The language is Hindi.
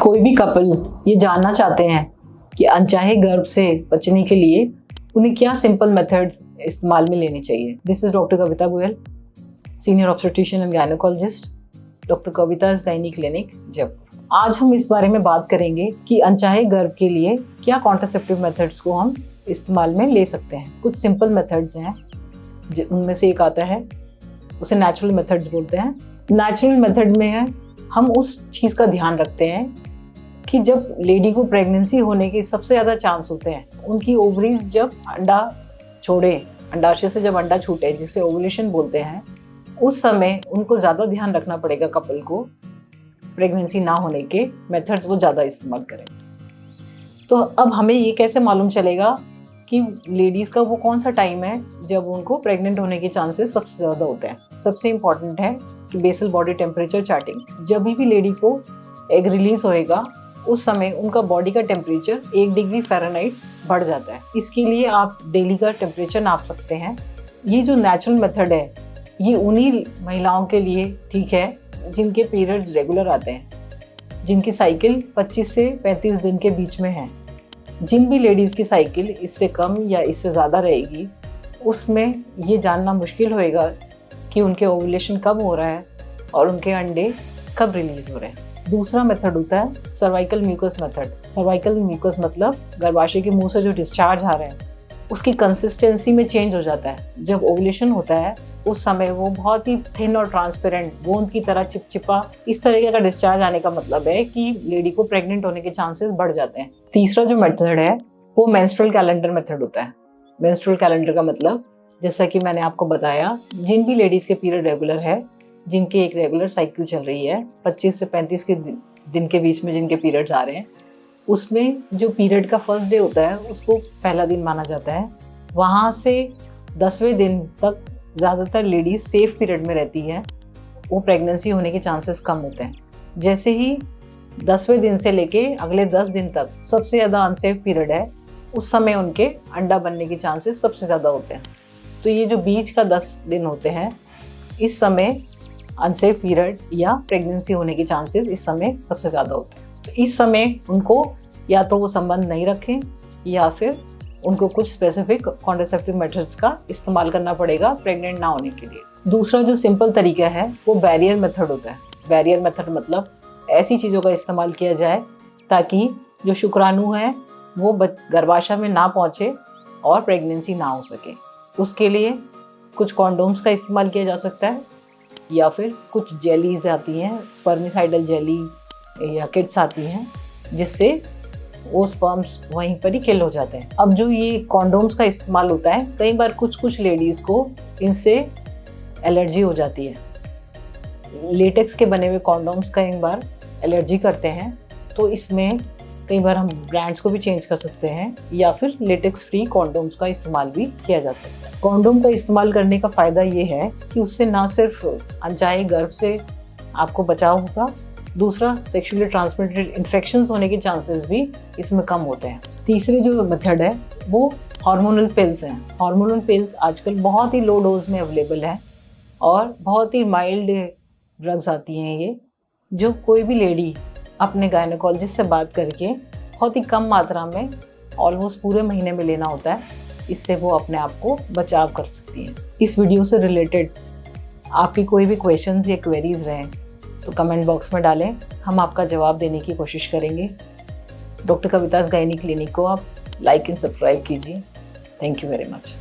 कोई भी कपल ये जानना चाहते हैं कि अनचाहे गर्भ से बचने के लिए उन्हें क्या सिंपल मेथड्स इस्तेमाल में लेने चाहिए। This is doctor Kavita Goyal, senior obstetrician and gynaecologist, doctor Kavita's gynae clinic Jaipur. आज हम इस बारे में बात करेंगे कि अनचाहे गर्भ के लिए क्या कॉन्ट्रासेप्टिव मेथड्स को हम इस्तेमाल में ले सकते हैं। कुछ सिंपल मेथड्स हैं, उनमें से एक आता है, उसे नेचुरल मेथड्स बोलते हैं। नेचुरल मेथड में है हम उस चीज़ का ध्यान रखते हैं कि जब लेडी को प्रेगनेंसी होने के सबसे ज़्यादा चांस होते हैं, उनकी ओवरीज जब अंडा छोड़े, अंडाशय से जब अंडा छूटे, जिसे ओवुलेशन बोलते हैं, उस समय उनको ज़्यादा ध्यान रखना पड़ेगा कपल को, प्रेगनेंसी ना होने के मेथड्स वो ज़्यादा इस्तेमाल करें। तो अब हमें ये कैसे मालूम चलेगा कि लेडीज़ का वो कौन सा टाइम है जब उनको प्रेग्नेंट होने के चांसेस सबसे ज़्यादा होते हैं। सबसे इम्पॉर्टेंट है कि बेसल बॉडी टेम्परेचर चार्टिंग। जब भी लेडी को एग रिलीज होएगा उस समय उनका बॉडी का टेम्परेचर 1 डिग्री फ़ारेनहाइट बढ़ जाता है। इसके लिए आप डेली का टेम्परेचर नाप सकते हैं। ये जो नेचुरल मेथड है ये उन्हीं महिलाओं के लिए ठीक है जिनके पीरियड्स रेगुलर आते हैं, जिनकी साइकिल 25 से 35 दिन के बीच में है। जिन भी लेडीज़ की साइकिल इससे कम या इससे ज़्यादा रहेगी उसमें ये जानना मुश्किल होएगा कि उनके ओवुलेशन कब हो रहा है और उनके अंडे कब रिलीज़ हो रहे हैं। दूसरा मेथड होता है cervical mucus method. Cervical mucus मतलब गर्भाशय के मुंह से जो डिस्चार्ज आ रहे हैं उसकी कंसिस्टेंसी में चेंज हो जाता है। जब ओवुलेशन होता है उस समय वो बहुत ही थिन और ट्रांसपेरेंट गोंद की तरह चिपचिपा इस तरीके का डिस्चार्ज आने का मतलब है कि लेडी को प्रेग्नेंट होने के चांसेस बढ़ जाते हैं। तीसरा जो मेथड है वो मेंस्ट्रुअल कैलेंडर मेथड होता है। मेंस्ट्रुअल कैलेंडर का मतलब, जैसा कि मैंने आपको बताया, जिन भी लेडीज़ के पीरियड रेगुलर है, जिनकी एक रेगुलर साइकिल चल रही है, 25 से 35 के दिन के बीच में जिनके पीरियड्स आ रहे हैं, उसमें जो पीरियड का फर्स्ट डे होता है उसको पहला दिन माना जाता है। वहाँ से 10वें दिन तक ज़्यादातर लेडीज़ सेफ पीरियड में रहती है, वो प्रेगनेंसी होने के चांसेस कम होते हैं। जैसे ही 10वें दिन से लेके अगले 10 दिन तक सबसे ज़्यादा अनसेफ पीरियड है, उस समय उनके अंडा बनने के चांसेस सबसे ज़्यादा होते हैं। तो ये जो बीच का 10 दिन होते हैं, इस समय अनसेफ पीरियड या प्रेगनेंसी होने के चांसेस इस समय सबसे ज़्यादा होते हैं। तो इस समय उनको या तो वो संबंध नहीं रखें या फिर उनको कुछ स्पेसिफिक कॉन्ट्रासेप्टिव मेथड्स का इस्तेमाल करना पड़ेगा प्रेग्नेंट ना होने के लिए। दूसरा जो सिंपल तरीका है वो बैरियर मेथड होता है। बैरियर मेथड मतलब ऐसी चीज़ों का इस्तेमाल किया जाए ताकि जो शुक्राणु है वो गर्भाशय में ना पहुँचे और प्रेगनेंसी ना हो सके। उसके लिए कुछ कॉन्डोम्स का इस्तेमाल किया जा सकता है या फिर कुछ जेलीज आती हैं, स्पर्मिसाइडल जेली या किट्स आती हैं, जिससे वो स्पर्म्स वहीं पर ही किल हो जाते हैं। अब जो ये कॉन्डोम्स का इस्तेमाल होता है, कई बार कुछ लेडीज़ को इनसे एलर्जी हो जाती है। लेटेक्स के बने हुए कॉन्डोम्स कई बार एलर्जी करते हैं, तो इसमें कई बार हम ब्रांड्स को भी चेंज कर सकते हैं या फिर लेटेक्स फ्री कॉन्डोम्स का इस्तेमाल भी किया जा सकता है। कॉन्डोम का इस्तेमाल करने का फ़ायदा ये है कि उससे ना सिर्फ अनचाहे गर्भ से आपको बचाव होगा, दूसरा सेक्सुअली ट्रांसमिटेड इन्फेक्शंस होने के चांसेस भी इसमें कम होते हैं। तीसरे जो मेथड है वो हार्मोनल पिल्स हैं। हार्मोनल पिल्स आजकल बहुत ही लो डोज में अवेलेबल है और बहुत ही माइल्ड ड्रग्स आती हैं ये, जो कोई भी लेडी अपने गायनेकोलॉजिस्ट से बात करके बहुत ही कम मात्रा में ऑलमोस्ट पूरे महीने में लेना होता है। इससे वो अपने आप को बचाव कर सकती हैं। इस वीडियो से रिलेटेड आपकी कोई भी क्वेश्चंस या क्वेरीज रहें तो कमेंट बॉक्स में डालें, हम आपका जवाब देने की कोशिश करेंगे। डॉक्टर कविता's गायनी क्लिनिक को आप लाइक एंड सब्सक्राइब कीजिए। Thank you very much.